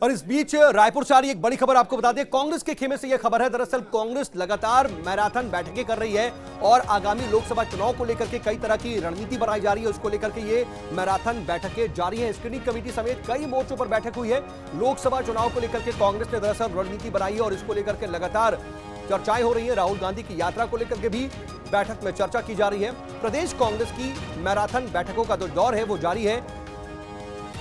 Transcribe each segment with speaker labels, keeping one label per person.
Speaker 1: और इस बीच रायपुर से आ रही एक बड़ी खबर आपको बता दें, कांग्रेस के खेमे से यह खबर है। दरअसल कांग्रेस लगातार मैराथन बैठकें कर रही है और आगामी लोकसभा चुनाव को लेकर के कई तरह की रणनीति बनाई जा रही है। उसको लेकर के ये मैराथन बैठकें जारी हैं। स्क्रीनिंग कमेटी समेत कई मोर्चों पर बैठक हुई है। लोकसभा चुनाव को लेकर के कांग्रेस ने दरअसल रणनीति बनाई है और इसको लेकर के लगातार चर्चाएं हो रही है। राहुल गांधी की यात्रा को लेकर के भी बैठक में चर्चा की जा रही है। प्रदेश कांग्रेस की मैराथन बैठकों का जो दौर है वो जारी है।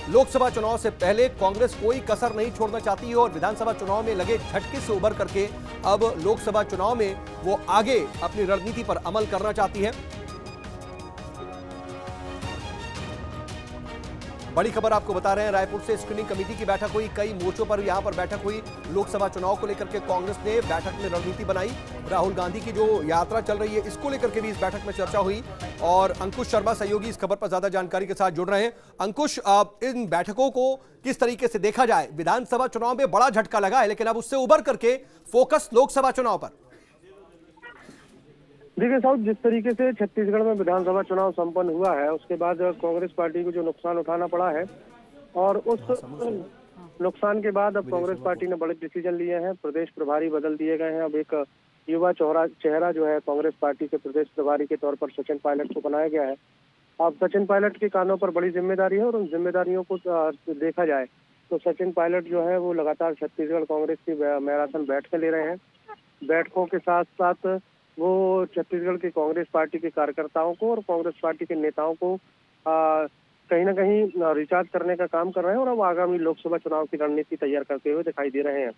Speaker 1: लोकसभा चुनाव से पहले कांग्रेस कोई कसर नहीं छोड़ना चाहती है और विधानसभा चुनाव में लगे झटके से उबर करके अब लोकसभा चुनाव में वो आगे अपनी रणनीति पर अमल करना चाहती है। बड़ी खबर आपको बता रहे हैं, रायपुर से स्क्रीनिंग कमेटी की बैठक हुई। कई मोर्चों पर यहां पर बैठक हुई। लोकसभा चुनाव को लेकर के कांग्रेस ने बैठक में रणनीति बनाई। राहुल गांधी की जो यात्रा चल रही है इसको लेकर के भी इस बैठक में चर्चा हुई और अंकुश शर्मा सहयोगी इस खबर पर ज्यादा जानकारी के साथ जुड़ रहे हैं। अंकुश, इन बैठकों को किस तरीके से देखा जाए? विधानसभा चुनाव में बड़ा झटका लगा है लेकिन अब उससे उबर करके फोकस लोकसभा चुनाव पर।
Speaker 2: देखिए साहब, जिस तरीके से छत्तीसगढ़ में विधानसभा चुनाव संपन्न हुआ है उसके बाद कांग्रेस पार्टी को जो नुकसान उठाना पड़ा है और उस नुकसान के बाद अब कांग्रेस पार्टी ने बड़े डिसीजन लिए हैं। प्रदेश प्रभारी बदल दिए गए हैं। अब एक युवा चेहरा जो है कांग्रेस पार्टी के प्रदेश प्रभारी के तौर पर सचिन पायलट को बनाया गया है। अब सचिन पायलट के कानों पर बड़ी जिम्मेदारी है और उन जिम्मेदारियों को देखा जाए तो सचिन पायलट जो है वो लगातार छत्तीसगढ़ कांग्रेस की मैराथन बैठकें ले रहे हैं। बैठकों के साथ साथ वो छत्तीसगढ़ की कांग्रेस पार्टी के कार्यकर्ताओं को और कांग्रेस पार्टी के नेताओं को कहीं ना कहीं रिचार्ज करने का काम कर रहे हैं और अब आगामी लोकसभा चुनाव की रणनीति तैयार करते हुए दिखाई दे रहे हैं।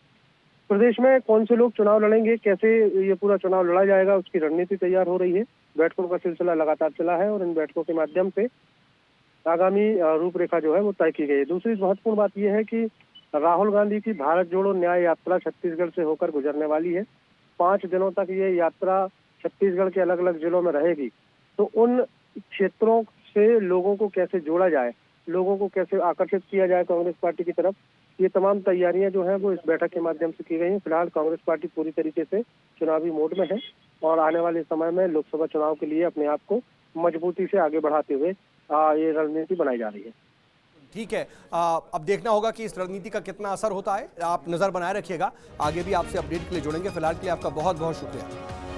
Speaker 2: प्रदेश में कौन से लोग चुनाव लड़ेंगे, कैसे ये पूरा चुनाव लड़ा जाएगा, उसकी रणनीति तैयार हो रही है। बैठकों का सिलसिला लगातार चला है और इन बैठकों के माध्यम से आगामी रूपरेखा जो है वो तय की गई है। दूसरी महत्वपूर्ण बात यह है कि राहुल गांधी की भारत जोड़ो न्याय यात्रा छत्तीसगढ़ से होकर गुजरने वाली है। 5 दिनों तक ये यात्रा छत्तीसगढ़ के अलग अलग जिलों में रहेगी। तो उन क्षेत्रों से लोगों को कैसे जोड़ा जाए, लोगों को कैसे आकर्षित किया जाए कांग्रेस पार्टी की तरफ, ये तमाम तैयारियां जो हैं वो इस बैठक के माध्यम से की गई हैं। फिलहाल कांग्रेस पार्टी पूरी तरीके से चुनावी मोड में है और आने वाले समय में लोकसभा चुनाव के लिए अपने आप को मजबूती से आगे बढ़ाते हुए ये रणनीति बनाई जा रही है।
Speaker 1: ठीक है, अब देखना होगा कि इस रणनीति का कितना असर होता है। आप नजर बनाए रखिएगा, आगे भी आपसे अपडेट के लिए जुड़ेंगे। फिलहाल के लिए आपका बहुत बहुत शुक्रिया।